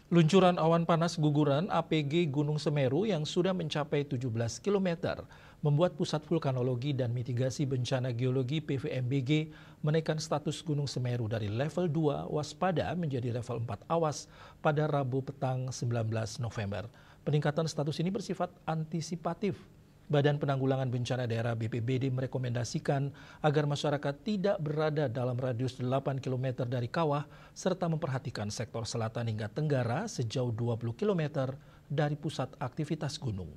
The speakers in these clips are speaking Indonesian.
Luncuran awan panas guguran APG Gunung Semeru yang sudah mencapai 17 km membuat Pusat Vulkanologi dan Mitigasi Bencana Geologi PVMBG menaikkan status Gunung Semeru dari level 2 waspada menjadi level 4 awas pada Rabu petang 19 November. Peningkatan status ini bersifat antisipatif. Badan Penanggulangan Bencana Daerah BPBD merekomendasikan agar masyarakat tidak berada dalam radius 8 km dari kawah serta memperhatikan sektor selatan hingga tenggara sejauh 20 km dari pusat aktivitas gunung.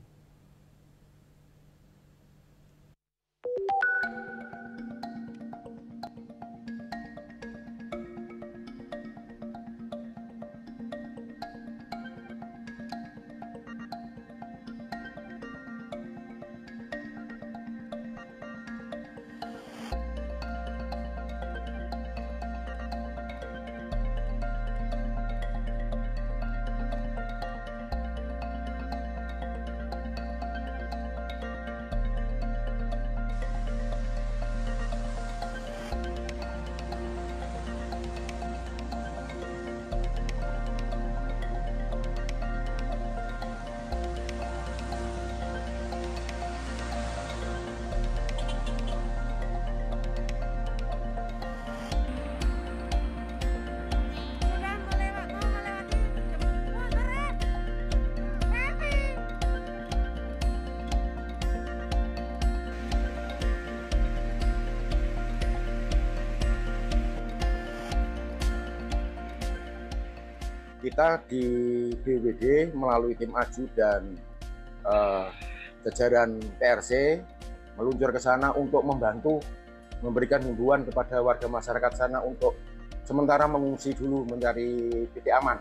Kita di BPBD melalui tim Aju dan jajaran TRC meluncur ke sana untuk membantu memberikan himbauan kepada warga masyarakat sana untuk sementara mengungsi dulu mencari titik aman.